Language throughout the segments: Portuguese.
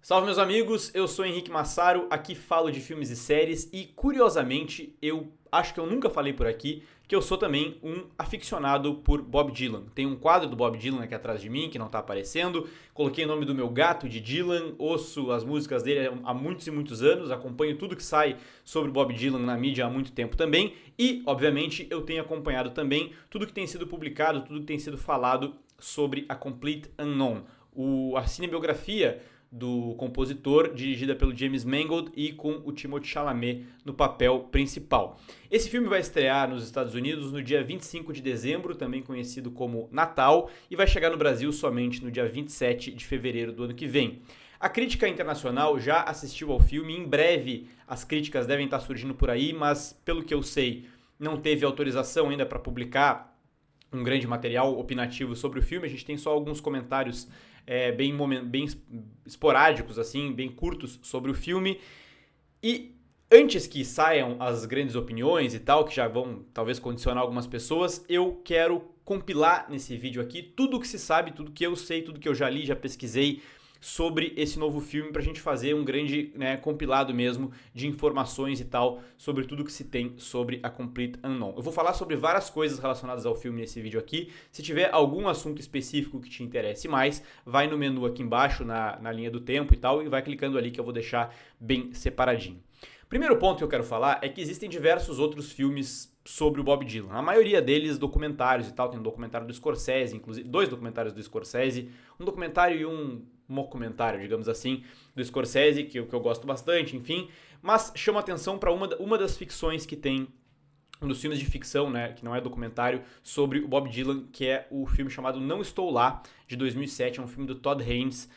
Salve meus amigos, eu sou Henrique Massaro, aqui falo de filmes e séries e curiosamente eu acho que eu nunca falei por aqui que eu sou também um aficionado por Bob Dylan. Tem um quadro do Bob Dylan aqui atrás de mim que não tá aparecendo, coloquei o nome do meu gato de Dylan, ouço as músicas dele há muitos e muitos anos, acompanho tudo que sai sobre Bob Dylan na mídia há muito tempo também e, obviamente, eu tenho acompanhado também tudo que tem sido publicado, tudo que tem sido falado sobre A Complete Unknown, a cinebiografia do compositor, dirigida pelo James Mangold e com o Timothée Chalamet no papel principal. Esse filme vai estrear nos Estados Unidos no dia 25 de dezembro, também conhecido como Natal, e vai chegar no Brasil somente no dia 27 de fevereiro do ano que vem. A crítica internacional já assistiu ao filme, em breve as críticas devem estar surgindo por aí, mas pelo que eu sei, não teve autorização ainda para publicar um grande material opinativo sobre o filme, a gente tem só alguns comentários bem esporádicos, assim, bem curtos sobre o filme. E antes que saiam as grandes opiniões e tal, que já vão talvez condicionar algumas pessoas, eu quero compilar nesse vídeo aqui tudo o que se sabe, tudo que eu sei, tudo que eu já li, já pesquisei sobre esse novo filme pra gente fazer um grande compilado mesmo de informações e tal sobre tudo que se tem sobre A Complete Unknown. Eu vou falar sobre várias coisas relacionadas ao filme nesse vídeo aqui. Se tiver algum assunto específico que te interesse mais, vai no menu aqui embaixo, na linha do tempo e tal, e vai clicando ali que eu vou deixar bem separadinho. Primeiro ponto que eu quero falar é que existem diversos outros filmes sobre o Bob Dylan. A maioria deles documentários e tal, tem um documentário do Scorsese, inclusive dois documentários do Scorsese, um documentário e um mockumentário, digamos assim, do Scorsese, que eu gosto bastante, enfim, mas chama atenção para uma das ficções que tem, um dos filmes de ficção, né, que não é documentário, sobre o Bob Dylan, que é o filme chamado Não Estou Lá, de 2007, é um filme do Todd Haynes,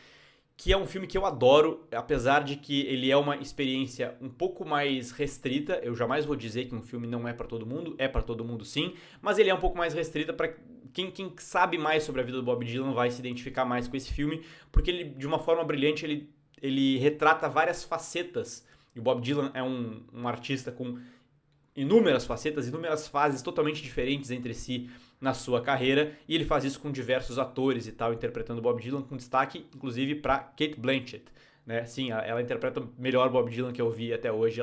que é um filme que eu adoro, apesar de que ele é uma experiência um pouco mais restrita. Eu jamais vou dizer que um filme não é pra todo mundo, é pra todo mundo sim, mas ele é um pouco mais restrita para quem sabe mais sobre a vida do Bob Dylan vai se identificar mais com esse filme, porque ele, de uma forma brilhante, ele retrata várias facetas. E o Bob Dylan é um artista com inúmeras facetas, inúmeras fases totalmente diferentes entre si na sua carreira, e ele faz isso com diversos atores e tal, interpretando Bob Dylan, com destaque, inclusive, para Cate Blanchett, né? Sim, ela interpreta o melhor Bob Dylan que eu vi até hoje,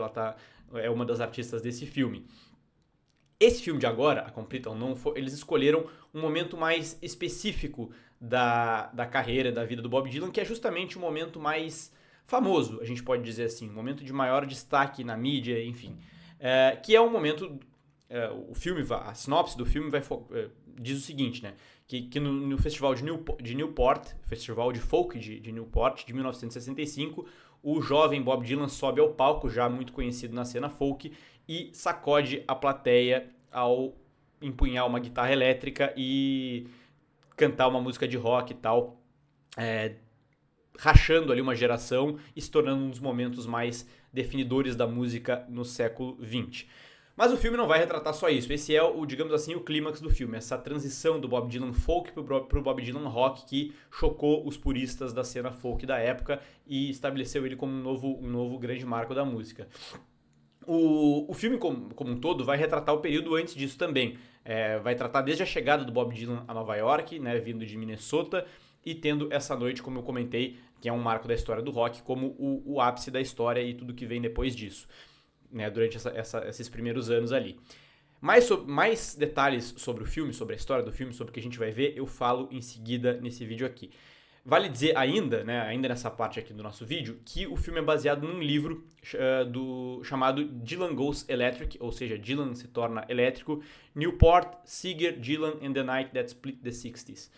é uma das artistas desse filme. Esse filme de agora, A Complete Unknown, eles escolheram um momento mais específico da carreira, da vida do Bob Dylan, que é justamente o momento mais famoso, a gente pode dizer assim, um momento de maior destaque na mídia, enfim, que é um momento... o filme, a sinopse do filme diz o seguinte, né? Que no festival de Newport, festival de folk de Newport, de 1965, o jovem Bob Dylan sobe ao palco, já muito conhecido na cena folk, e sacode a plateia ao empunhar uma guitarra elétrica e cantar uma música de rock e tal, rachando ali uma geração e se tornando um dos momentos mais definidores da música no século XX. Mas o filme não vai retratar só isso. Esse é digamos assim, o clímax do filme. Essa transição do Bob Dylan folk pro Bob Dylan rock que chocou os puristas da cena folk da época e estabeleceu ele como um novo grande marco da música. O filme como um todo vai retratar o período antes disso também. Vai tratar desde a chegada do Bob Dylan a Nova York, né, vindo de Minnesota, e tendo essa noite, como eu comentei, que é um marco da história do rock, como o ápice da história e tudo que vem depois disso, né, durante esses primeiros anos ali. Mais detalhes sobre o filme, sobre a história do filme, sobre o que a gente vai ver, eu falo em seguida nesse vídeo aqui. Vale dizer ainda nessa parte aqui do nosso vídeo, que o filme é baseado num livro chamado Dylan Goes Electric, ou seja, Dylan se torna elétrico, Newport, Seeger, Dylan and the Night That Split the 60s.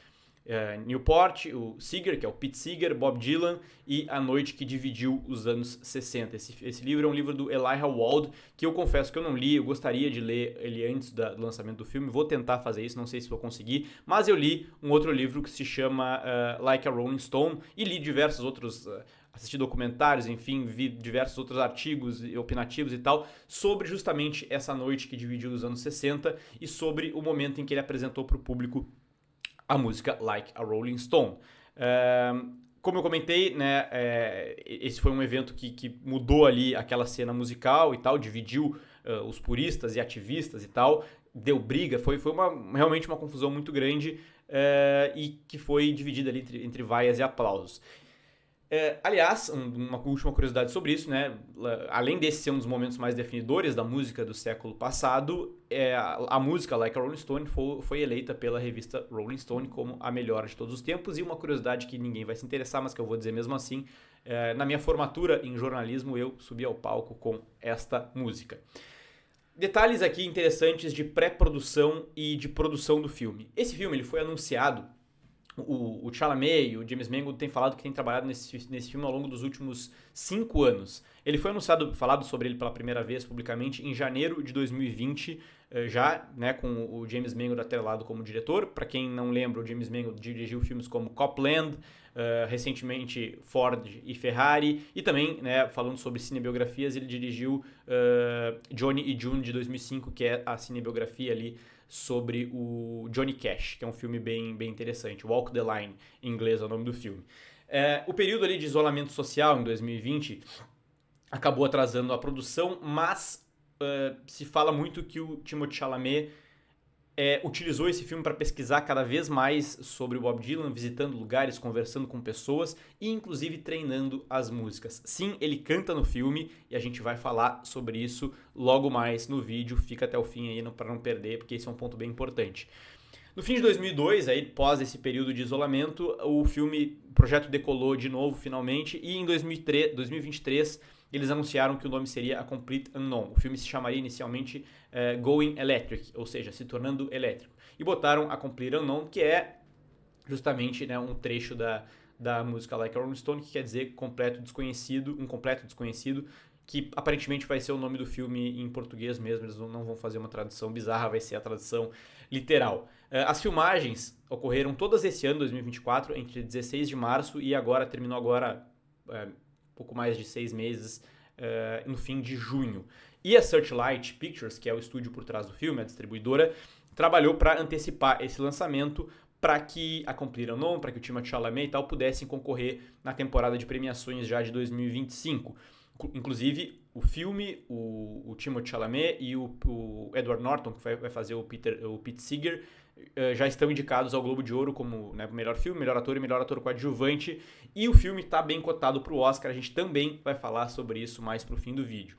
Newport, o Seeger, que é o Pete Seeger, Bob Dylan e A Noite que Dividiu os Anos 60. Esse livro é um livro do Elijah Wald, que eu confesso que eu não li, eu gostaria de ler ele antes do lançamento do filme, vou tentar fazer isso, não sei se vou conseguir, mas eu li um outro livro que se chama Like a Rolling Stone e li diversos outros... assisti documentários, enfim, vi diversos outros artigos opinativos e tal, sobre justamente essa noite que dividiu os anos 60 e sobre o momento em que ele apresentou para o público a música Like a Rolling Stone. Como eu comentei, né, esse foi um evento que mudou ali aquela cena musical e tal, dividiu os puristas e ativistas e tal, deu briga, foi realmente uma confusão muito grande e que foi dividida ali entre vaias e aplausos. Aliás, uma última curiosidade sobre isso, né? Além desse ser um dos momentos mais definidores da música do século passado, a música Like a Rolling Stone foi eleita pela revista Rolling Stone como a melhor de todos os tempos. E uma curiosidade que ninguém vai se interessar, mas que eu vou dizer mesmo assim, na minha formatura em jornalismo eu subi ao palco com esta música. Detalhes aqui interessantes de pré-produção e de produção do filme. Esse filme ele foi anunciado. O Chalamet e o James Mangold têm falado que têm trabalhado nesse filme ao longo dos últimos 5 anos. Ele foi falado sobre ele pela primeira vez publicamente em janeiro de 2020, já né, com o James Mangold atrelado como diretor. Para quem não lembra, o James Mangold dirigiu filmes como Copland, recentemente Ford e Ferrari, e também, né, falando sobre cinebiografias, ele dirigiu Johnny e June de 2005, que é a cinebiografia ali sobre o Johnny Cash, que é um filme bem interessante. Walk the Line, em inglês é o nome do filme. O período ali de isolamento social, em 2020, acabou atrasando a produção, mas se fala muito que o Timothée Chalamet utilizou esse filme para pesquisar cada vez mais sobre o Bob Dylan, visitando lugares, conversando com pessoas e inclusive treinando as músicas. Sim, ele canta no filme e a gente vai falar sobre isso logo mais no vídeo. Fica até o fim aí para não perder, porque esse é um ponto bem importante. No fim de 2002, aí, pós esse período de isolamento, o projeto decolou de novo finalmente e em 2023 eles anunciaram que o nome seria A Complete Unknown. O filme se chamaria inicialmente Going Electric, ou seja, se tornando elétrico. E botaram A Complete Unknown, que é justamente, né, um trecho da música Like a Rolling Stone, que quer dizer completo desconhecido, um completo desconhecido, que aparentemente vai ser o nome do filme em português mesmo, eles não vão fazer uma tradução bizarra, vai ser a tradução literal. As filmagens ocorreram todas esse ano, 2024, entre 16 de março e terminou pouco mais de 6 meses, no fim de junho. E a Searchlight Pictures, que é o estúdio por trás do filme, a distribuidora, trabalhou para antecipar esse lançamento para que a Complete Unknown, para que o Timothée Chalamet e tal pudessem concorrer na temporada de premiações já de 2025. Inclusive, o filme, o Timothée Chalamet e o Edward Norton, que vai fazer o Pete Seeger, já estão indicados ao Globo de Ouro como, né, melhor filme, melhor ator e melhor ator coadjuvante. E o filme está bem cotado para o Oscar. A gente também vai falar sobre isso mais para o fim do vídeo.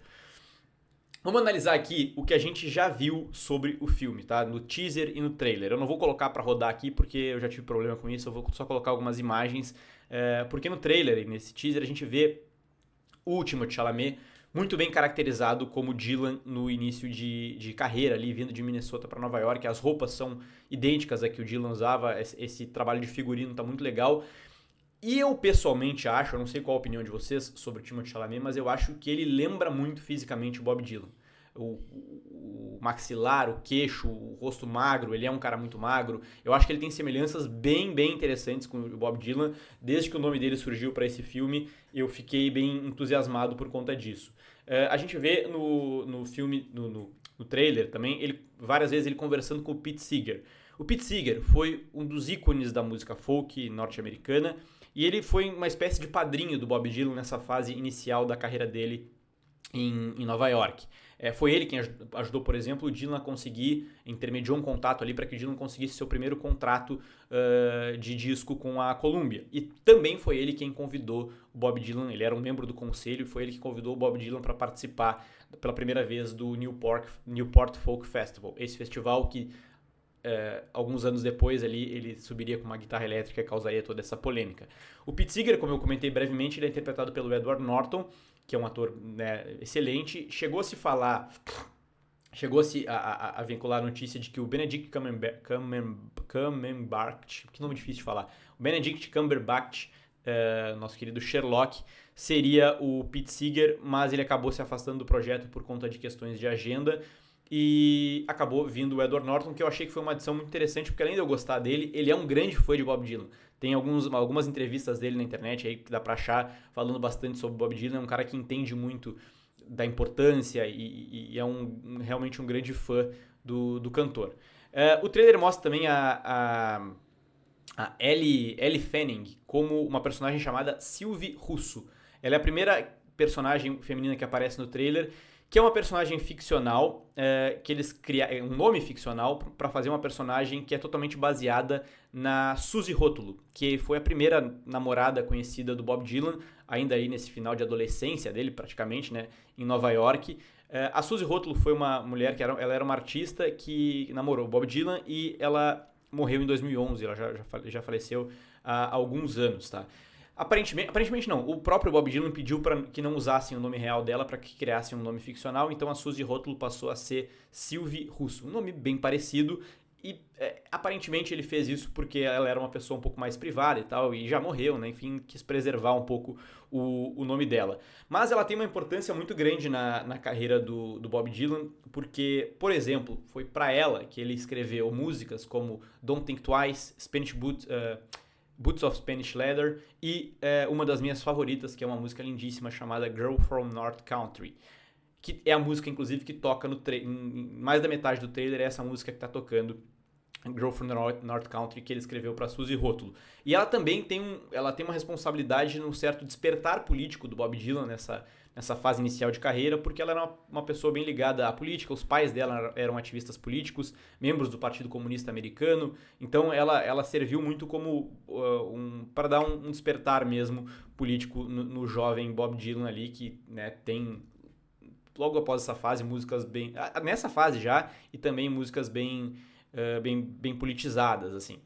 Vamos analisar aqui o que a gente já viu sobre o filme, tá? No teaser e no trailer. Eu não vou colocar para rodar aqui porque eu já tive problema com isso. Eu vou só colocar algumas imagens. Porque no trailer e nesse teaser a gente vê o Timothée Chalamet muito bem caracterizado como Dylan no início de carreira ali, vindo de Minnesota para Nova York. As roupas são idênticas a que o Dylan usava, esse trabalho de figurino tá muito legal. E eu pessoalmente acho, eu não sei qual a opinião de vocês sobre o Timothée Chalamet, mas eu acho que ele lembra muito fisicamente o Bob Dylan. O maxilar, o queixo, o rosto magro, ele é um cara muito magro. Eu acho que ele tem semelhanças bem interessantes com o Bob Dylan. Desde que o nome dele surgiu para esse filme, eu fiquei bem entusiasmado por conta disso. A gente vê no filme, no trailer também, várias vezes ele conversando com o Pete Seeger. O Pete Seeger foi um dos ícones da música folk norte-americana e ele foi uma espécie de padrinho do Bob Dylan nessa fase inicial da carreira dele em Nova York. Foi ele quem ajudou, por exemplo, o Dylan a conseguir, intermediou um contato ali para que o Dylan conseguisse seu primeiro contrato de disco com a Columbia. E também foi ele quem convidou o Bob Dylan, ele era um membro do conselho, foi ele que convidou o Bob Dylan para participar pela primeira vez do Newport Folk Festival. Esse festival que alguns anos depois ali, ele subiria com uma guitarra elétrica e causaria toda essa polêmica. O Pete Seeger, como eu comentei brevemente, ele é interpretado pelo Edward Norton, que é um ator, né, excelente. Chegou-se a vincular a notícia de que o Benedict Cumberbatch, que nome difícil de falar, o Benedict Cumberbatch, nosso querido Sherlock, seria o Pete Seeger, mas ele acabou se afastando do projeto por conta de questões de agenda e acabou vindo o Edward Norton, que eu achei que foi uma adição muito interessante, porque além de eu gostar dele, ele é um grande fã de Bob Dylan. Tem algumas entrevistas dele na internet aí que dá pra achar, falando bastante sobre Bob Dylan. É um cara que entende muito da importância e é realmente um grande fã do cantor. O trailer mostra também a Elle Fanning como uma personagem chamada Sylvie Russo. Ela é a primeira personagem feminina que aparece no trailer, que é uma personagem ficcional, que eles criaram um nome ficcional para fazer uma personagem que é totalmente baseada na Suzy Rótulo, que foi a primeira namorada conhecida do Bob Dylan, ainda aí nesse final de adolescência dele, praticamente, né, em Nova York. A Suzy Rótulo foi uma mulher que ela era uma artista que namorou o Bob Dylan e ela morreu em 2011, ela já faleceu há alguns anos, tá? Aparentemente não, o próprio Bob Dylan pediu para que não usassem o nome real dela para que criassem um nome ficcional, então a Suzy Rótulo passou a ser Sylvie Russo, um nome bem parecido e aparentemente ele fez isso porque ela era uma pessoa um pouco mais privada e tal, e já morreu, né, enfim, quis preservar um pouco o nome dela. Mas ela tem uma importância muito grande na carreira do Bob Dylan, porque, por exemplo, foi para ela que ele escreveu músicas como Don't Think Twice, Spanish Boots of Spanish Leather e uma das minhas favoritas, que é uma música lindíssima chamada Girl from North Country, que é a música, inclusive, que toca em mais da metade do trailer, é essa música que está tocando, Girl from North Country, que ele escreveu para Suzy Rótulo. E ela também tem uma responsabilidade num certo despertar político do Bob Dylan nessa fase inicial de carreira, porque ela era uma pessoa bem ligada à política, os pais dela eram ativistas políticos, membros do Partido Comunista Americano, então ela serviu muito como para dar um despertar mesmo político no jovem Bob Dylan ali, que, né, tem, logo após essa fase, músicas bem... nessa fase já, e também músicas bem politizadas, assim.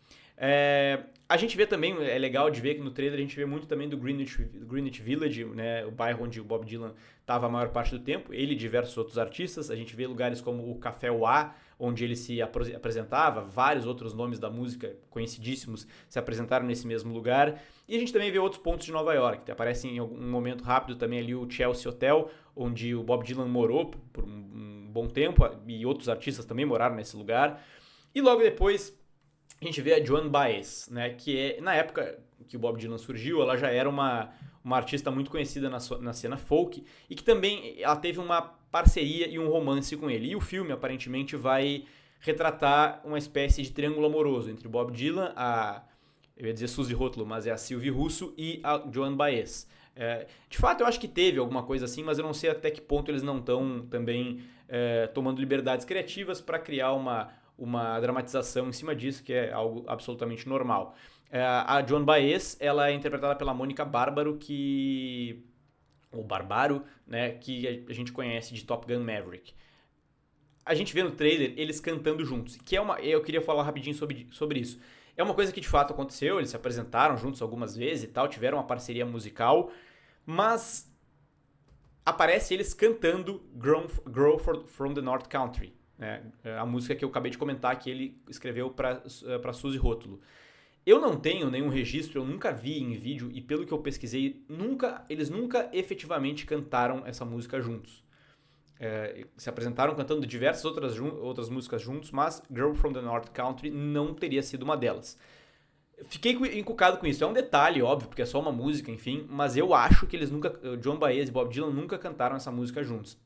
A gente vê também, é legal de ver que no trailer a gente vê muito também do Greenwich Village, né, o bairro onde o Bob Dylan estava a maior parte do tempo, ele e diversos outros artistas. A gente vê lugares como o Café Wha, onde ele se apresentava, vários outros nomes da música conhecidíssimos se apresentaram nesse mesmo lugar. E a gente também vê outros pontos de Nova York, aparece em algum momento rápido também ali o Chelsea Hotel, onde o Bob Dylan morou por um bom tempo, e outros artistas também moraram nesse lugar. E logo depois a gente vê a Joan Baez, né, que na época que o Bob Dylan surgiu, ela já era uma artista muito conhecida na cena folk, e que também ela teve uma parceria e um romance com ele. E o filme, aparentemente, vai retratar uma espécie de triângulo amoroso entre o Bob Dylan, eu ia dizer Suzy Rótulo, mas é a Sylvie Russo, e a Joan Baez. De fato, eu acho que teve alguma coisa assim, mas eu não sei até que ponto eles não estão também tomando liberdades criativas para criar uma dramatização em cima disso, que é algo absolutamente normal. A Joan Baez, ela é interpretada pela Mônica Bárbaro, ou Barbaro, né, que a gente conhece de Top Gun Maverick. A gente vê no trailer eles cantando juntos, que eu queria falar rapidinho sobre isso. É uma coisa que de fato aconteceu, eles se apresentaram juntos algumas vezes e tal, tiveram uma parceria musical, mas aparece eles cantando Girl from the North Country, né? A música que eu acabei de comentar que ele escreveu para Suzy Rótulo. Eu não tenho nenhum registro, eu nunca vi em vídeo, e pelo que eu pesquisei, eles nunca efetivamente cantaram essa música juntos. Se apresentaram cantando diversas outras músicas juntos, mas Girl from the North Country não teria sido uma delas. Fiquei encucado com isso. É um detalhe, óbvio, porque é só uma música, enfim, mas eu acho que Joan Baez e Bob Dylan nunca cantaram essa música juntos.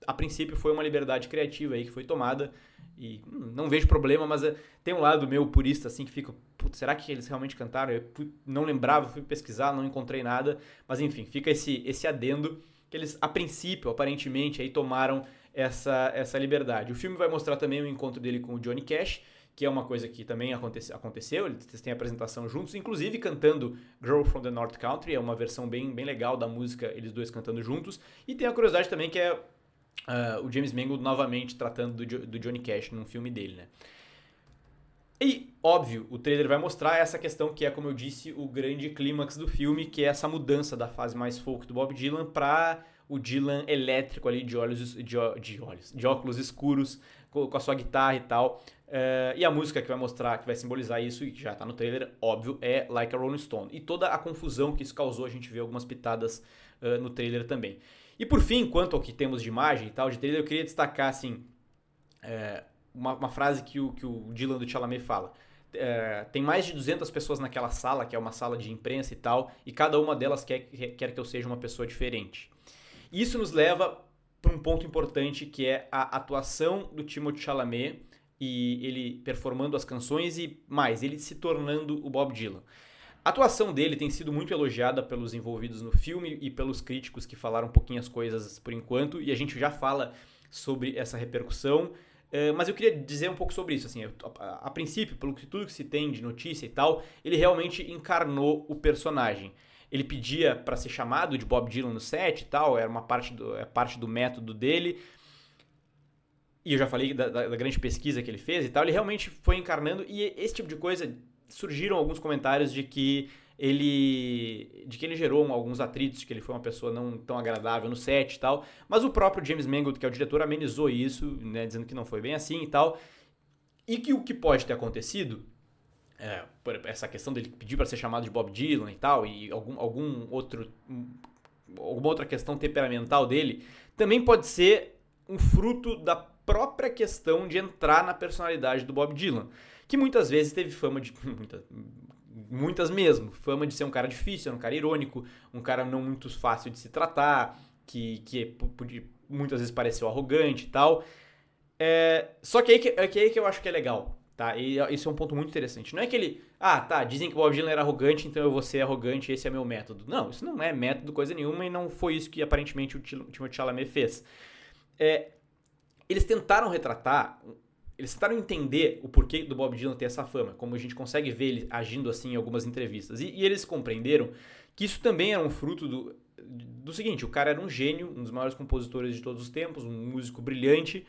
A princípio foi uma liberdade criativa aí que foi tomada, e não vejo problema, mas tem um lado meu purista assim que fica, será que eles realmente cantaram? Eu não lembrava, fui pesquisar, não encontrei nada, mas enfim, fica esse adendo que eles, a princípio, aparentemente, aí tomaram essa liberdade. O filme vai mostrar também o encontro dele com o Johnny Cash, que é uma coisa que também aconteceu, eles têm apresentação juntos, inclusive cantando Girl from the North Country, é uma versão bem legal da música, eles dois cantando juntos, e tem a curiosidade também que é o James Mangold novamente tratando do Johnny Cash num filme dele, né? E, óbvio, o trailer vai mostrar essa questão que é, como eu disse, o grande clímax do filme, que é essa mudança da fase mais folk do Bob Dylan para o Dylan elétrico ali de óculos escuros, com a sua guitarra e tal. E a música que vai mostrar, que vai simbolizar isso, e que já está no trailer, óbvio, é Like a Rolling Stone. E toda a confusão que isso causou, a gente vê algumas pitadas no trailer também. E por fim, quanto ao que temos de imagem e tal, de trailer, eu queria destacar, assim, uma frase que o Dylan do Chalamet fala. Tem mais de 200 pessoas naquela sala, que é uma sala de imprensa e tal, e cada uma delas quer que eu seja uma pessoa diferente. Isso nos leva para um ponto importante, que é a atuação do Timothée Chalamet, e ele performando as canções e mais, ele se tornando o Bob Dylan. A atuação dele tem sido muito elogiada pelos envolvidos no filme e pelos críticos que falaram um pouquinho as coisas por enquanto, e a gente já fala sobre essa repercussão. Mas eu queria dizer um pouco sobre isso. Assim, a princípio, pelo que tudo que se tem de notícia e tal, ele realmente encarnou o personagem. Ele pedia para ser chamado de Bob Dylan no set e tal, era uma parte do método dele. E eu já falei da grande pesquisa que ele fez e tal. Ele realmente foi encarnando, e esse tipo de coisa, surgiram alguns comentários de que ele gerou alguns atritos, de que ele foi uma pessoa não tão agradável no set e tal, mas o próprio James Mangold, que é o diretor, amenizou isso, né, dizendo que não foi bem assim e tal, e que o que pode ter acontecido, por essa questão dele pedir para ser chamado de Bob Dylan e tal, e alguma outra questão temperamental dele, também pode ser um fruto da própria questão de entrar na personalidade do Bob Dylan, que muitas vezes teve fama de... muitas mesmo, fama de ser um cara difícil, um cara irônico, um cara não muito fácil de se tratar, que muitas vezes pareceu arrogante e tal. Só que aí que eu acho que é legal, tá? E isso é um ponto muito interessante. Não é que ele, dizem que o Bob Dylan era arrogante, então eu vou ser arrogante, esse é meu método. Não, isso não é método, coisa nenhuma, e não foi isso que aparentemente o Timothée Chalamet fez. Eles tentaram retratar... Eles tentaram entender o porquê do Bob Dylan ter essa fama, como a gente consegue ver ele agindo assim em algumas entrevistas. E eles compreenderam que isso também era um fruto do seguinte: o cara era um gênio, um dos maiores compositores de todos os tempos, um músico brilhante,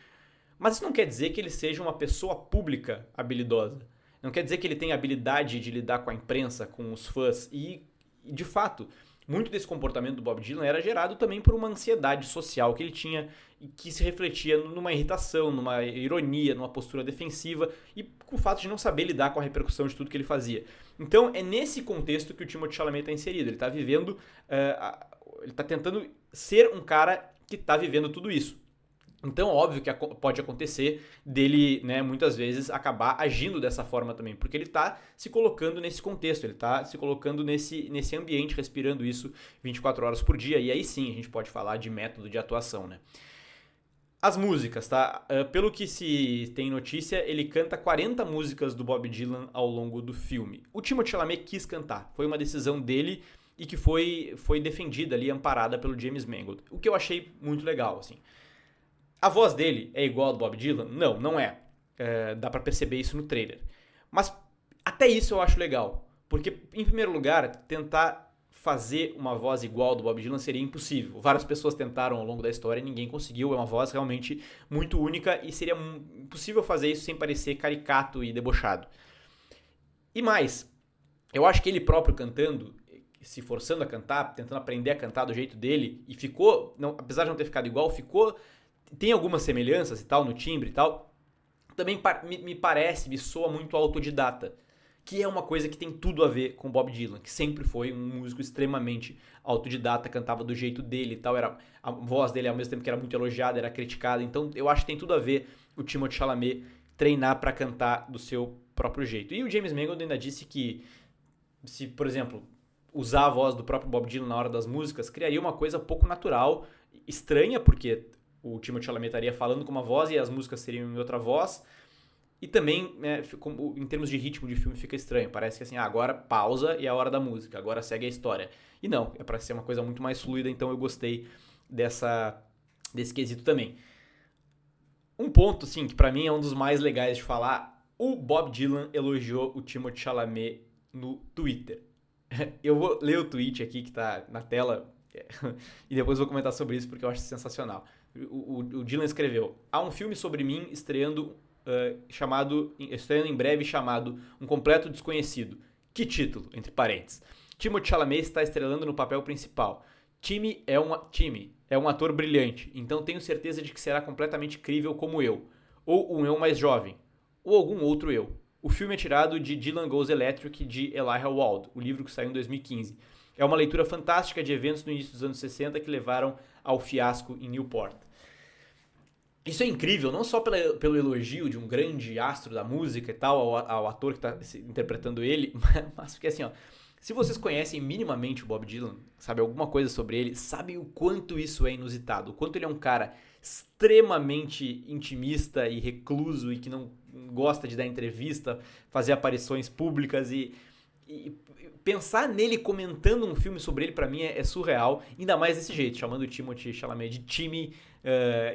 mas isso não quer dizer que ele seja uma pessoa pública habilidosa. Não quer dizer que ele tenha habilidade de lidar com a imprensa, com os fãs. E de fato, muito desse comportamento do Bob Dylan era gerado também por uma ansiedade social que ele tinha e que se refletia numa irritação, numa ironia, numa postura defensiva e com o fato de não saber lidar com a repercussão de tudo que ele fazia. Então é nesse contexto que o Timothée Chalamet está inserido. Ele está vivendo, ele está tentando ser um cara que está vivendo tudo isso. Então, óbvio que pode acontecer dele, né, muitas vezes, acabar agindo dessa forma também, porque ele está se colocando nesse contexto, ele está se colocando nesse ambiente, respirando isso 24 horas por dia, e aí sim a gente pode falar de método de atuação, né? As músicas, tá? Pelo que se tem notícia, ele canta 40 músicas do Bob Dylan ao longo do filme. O Timothée Chalamet quis cantar, foi uma decisão dele e que foi defendida ali, amparada pelo James Mangold, o que eu achei muito legal, assim. A voz dele é igual a do Bob Dylan? Não, não é. Dá pra perceber isso no trailer. Mas até isso eu acho legal. Porque, em primeiro lugar, tentar fazer uma voz igual a do Bob Dylan seria impossível. Várias pessoas tentaram ao longo da história e ninguém conseguiu. É uma voz realmente muito única e seria impossível fazer isso sem parecer caricato e debochado. E mais, eu acho que ele próprio cantando, se forçando a cantar, tentando aprender a cantar do jeito dele, e ficou, apesar de não ter ficado igual, tem algumas semelhanças e tal, no timbre e tal, também me soa muito autodidata, que é uma coisa que tem tudo a ver com Bob Dylan, que sempre foi um músico extremamente autodidata, cantava do jeito dele e tal, a voz dele ao mesmo tempo que era muito elogiada, era criticada, então eu acho que tem tudo a ver o Timothée Chalamet treinar pra cantar do seu próprio jeito. E o James Mangold ainda disse que se, por exemplo, usar a voz do próprio Bob Dylan na hora das músicas, criaria uma coisa pouco natural, estranha, porque o Timothée Chalamet estaria falando com uma voz e as músicas seriam em outra voz. E também, né, em termos de ritmo de filme, fica estranho. Parece que assim, agora pausa e é a hora da música, agora segue a história. E não, é para ser uma coisa muito mais fluida, então eu gostei desse quesito também. Um ponto, sim, que para mim é um dos mais legais de falar, o Bob Dylan elogiou o Timothée Chalamet no Twitter. Eu vou ler o tweet aqui que tá na tela e depois vou comentar sobre isso porque eu acho sensacional. O Dylan escreveu: há um filme sobre mim estreando em breve chamado Um Completo Desconhecido. Que título, entre parênteses. Timothée Chalamet está estrelando no papel principal. Timmy é um ator brilhante, então tenho certeza de que será completamente crível como eu. Ou um eu mais jovem. Ou algum outro eu. O filme é tirado de Dylan Goes Electric, de Elijah Wald, o livro que saiu em 2015. É uma leitura fantástica de eventos no início dos anos 60 que levaram ao fiasco em Newport. Isso é incrível, não só pelo elogio de um grande astro da música e tal, ao ator que está interpretando ele, mas porque assim, ó, se vocês conhecem minimamente o Bob Dylan, sabe alguma coisa sobre ele, sabem o quanto isso é inusitado, o quanto ele é um cara extremamente intimista e recluso e que não gosta de dar entrevista, fazer aparições públicas e pensar nele comentando um filme sobre ele, pra mim, é surreal. Ainda mais desse jeito, chamando o Timothée Chalamet de Timmy.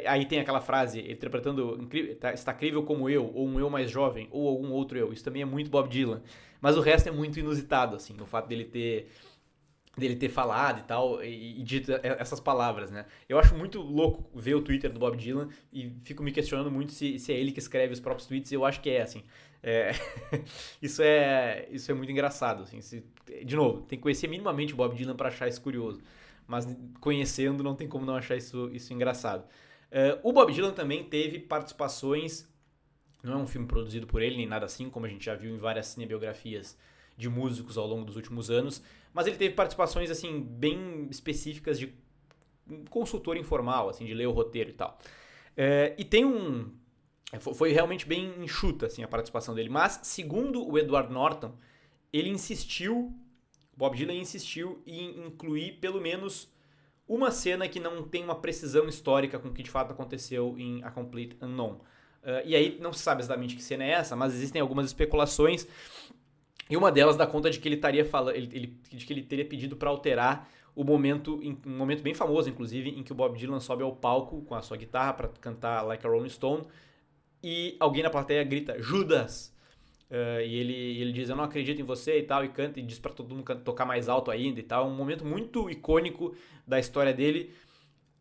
Aí tem aquela frase, interpretando está incrível como eu, ou um eu mais jovem, ou algum outro eu. Isso também é muito Bob Dylan. Mas o resto é muito inusitado, assim, o fato dele ter falado e tal, e dito essas palavras, né? Eu acho muito louco ver o Twitter do Bob Dylan e fico me questionando muito se é ele que escreve os próprios tweets, e eu acho que é, assim. É, isso é muito engraçado, assim. De novo, tem que conhecer minimamente o Bob Dylan para achar isso curioso, mas conhecendo não tem como não achar isso engraçado. O Bob Dylan também teve participações, não é um filme produzido por ele nem nada assim, como a gente já viu em várias cinebiografias de músicos ao longo dos últimos anos, mas ele teve participações assim bem específicas de consultor informal, assim, de ler o roteiro e tal. E tem foi realmente bem enxuta assim, a participação dele, mas segundo o Edward Norton, Bob Dylan insistiu em incluir pelo menos uma cena que não tem uma precisão histórica com o que de fato aconteceu em A Complete Unknown. E aí não se sabe exatamente que cena é essa, mas existem algumas especulações. E uma delas dá conta de que ele estaria falando, de que ele teria pedido para alterar um momento bem famoso, inclusive, em que o Bob Dylan sobe ao palco com a sua guitarra para cantar Like a Rolling Stone e alguém na plateia grita Judas. E ele diz, eu não acredito em você e tal, e canta e diz pra todo mundo tocar mais alto ainda e tal. Um momento muito icônico da história dele.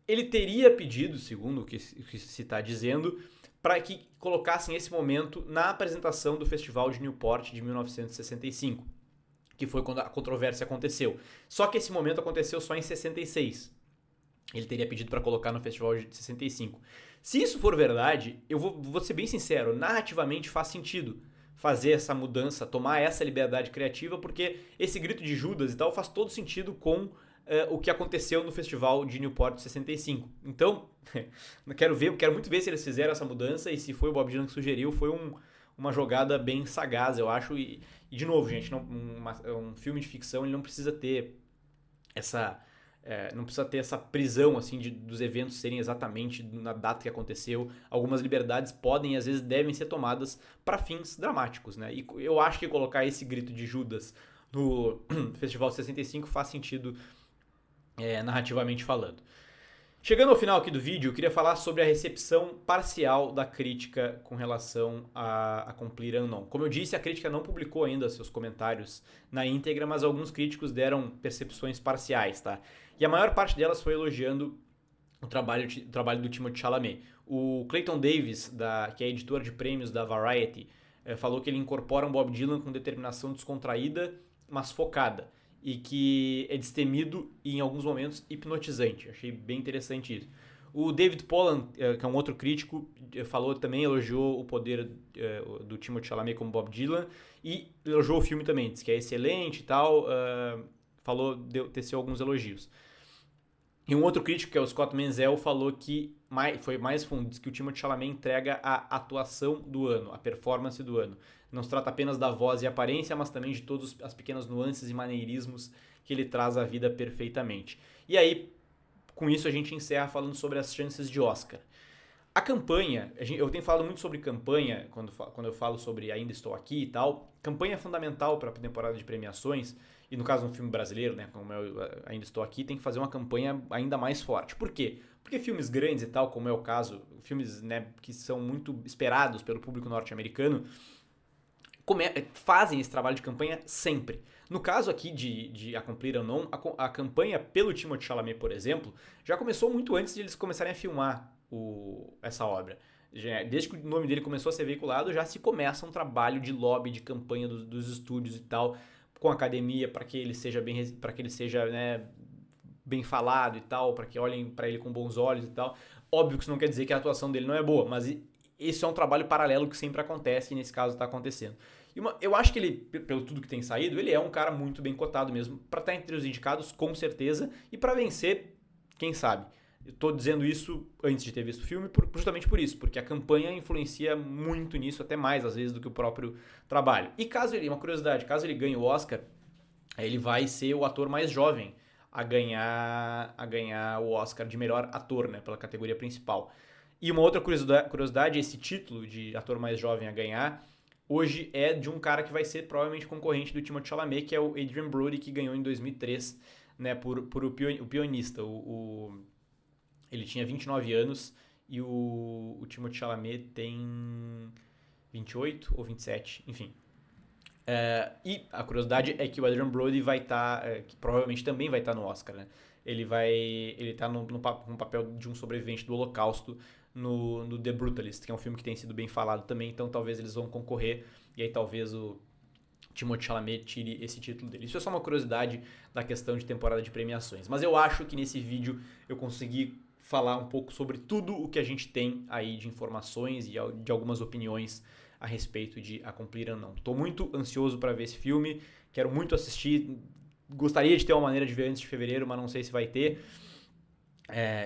Ele teria pedido, segundo o que se está dizendo, para que colocassem esse momento na apresentação do Festival de Newport de 1965, que foi quando a controvérsia aconteceu. Só que esse momento aconteceu só em 66. Ele teria pedido para colocar no Festival de 65. Se isso for verdade, eu vou ser bem sincero, narrativamente faz sentido fazer essa mudança, tomar essa liberdade criativa, porque esse grito de Judas e tal faz todo sentido com o que aconteceu no Festival de Newport de 65. Então, quero muito ver se eles fizeram essa mudança, e se foi o Bob Dylan que sugeriu, foi uma jogada bem sagaz, eu acho. E de novo, gente, um filme de ficção, ele não precisa ter essa prisão assim dos eventos serem exatamente na data que aconteceu. Algumas liberdades podem e às vezes devem ser tomadas para fins dramáticos, né? E eu acho que colocar esse grito de Judas no Festival 65 faz sentido narrativamente falando. Chegando ao final aqui do vídeo, eu queria falar sobre a recepção parcial da crítica com relação a Complete Unknown. Como eu disse, a crítica não publicou ainda seus comentários na íntegra, mas alguns críticos deram percepções parciais, tá? E a maior parte delas foi elogiando o trabalho do Timothée Chalamet. O Clayton Davis, que é editor de prêmios da Variety, falou que ele incorpora um Bob Dylan com determinação descontraída, mas focada, e que é destemido e em alguns momentos hipnotizante. Achei bem interessante isso. O David Pollan, que é um outro crítico, elogiou o poder do Timothée Chalamet como Bob Dylan e elogiou o filme também, disse que é excelente e tal, teceu alguns elogios. E um outro crítico, que é o Scott Menzel, falou que foi mais fundo, disse que o Timothée Chalamet entrega a atuação do ano, a performance do ano. Não se trata apenas da voz e aparência, mas também de todas as pequenas nuances e maneirismos que ele traz à vida perfeitamente. E aí, com isso, a gente encerra falando sobre as chances de Oscar. A campanha, eu tenho falado muito sobre campanha, quando eu falo sobre Ainda Estou Aqui e tal. Campanha é fundamental para a temporada de premiações, e no caso de um filme brasileiro, né, como eu Ainda Estou Aqui, tem que fazer uma campanha ainda mais forte. Por quê? Porque filmes grandes e tal, como é o caso, filmes, né, que são muito esperados pelo público norte-americano, fazem esse trabalho de campanha sempre. No caso aqui de A Complete Unknown, a campanha pelo Timothée Chalamet, por exemplo, já começou muito antes de eles começarem a filmar essa obra. Desde que o nome dele começou a ser veiculado, já se começa um trabalho de lobby, de campanha dos estúdios e tal, com a academia, para que ele seja né, bem falado e tal, para que olhem para ele com bons olhos e tal. Óbvio que isso não quer dizer que a atuação dele não é boa, mas esse é um trabalho paralelo que sempre acontece, e nesse caso está acontecendo. Eu acho que ele, pelo tudo que tem saído, ele é um cara muito bem cotado mesmo, para estar entre os indicados, com certeza, e para vencer, quem sabe. Eu tô dizendo isso antes de ter visto o filme, justamente por isso, porque a campanha influencia muito nisso, até mais às vezes do que o próprio trabalho. E uma curiosidade, caso ele ganhe o Oscar, ele vai ser o ator mais jovem a ganhar o Oscar de melhor ator, né, pela categoria principal. E uma outra curiosidade, esse título de ator mais jovem a ganhar hoje é de um cara que vai ser provavelmente concorrente do Timothée Chalamet, que é o Adrien Brody, que ganhou em 2003, né, por o Pianista. Ele tinha 29 anos e o Timothée Chalamet tem 28 ou 27, enfim. E a curiosidade é que o Adrien Brody vai estar, que provavelmente também vai estar no Oscar, né? Ele tá no papel de um sobrevivente do Holocausto no The Brutalist, que é um filme que tem sido bem falado também, então talvez eles vão concorrer, e aí talvez o Timothée Chalamet tire esse título dele. Isso é só uma curiosidade da questão de temporada de premiações, mas eu acho que nesse vídeo eu consegui falar um pouco sobre tudo o que a gente tem aí de informações e de algumas opiniões a respeito de A Cumprir ou Não. Tô muito ansioso para ver esse filme, quero muito assistir, gostaria de ter uma maneira de ver antes de fevereiro, mas não sei se vai ter.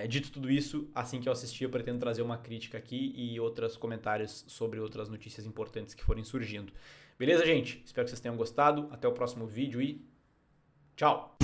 Dito tudo isso, assim que eu assistir, eu pretendo trazer uma crítica aqui e outros comentários sobre outras notícias importantes que forem surgindo. Beleza, gente? Espero que vocês tenham gostado. Até o próximo vídeo e tchau!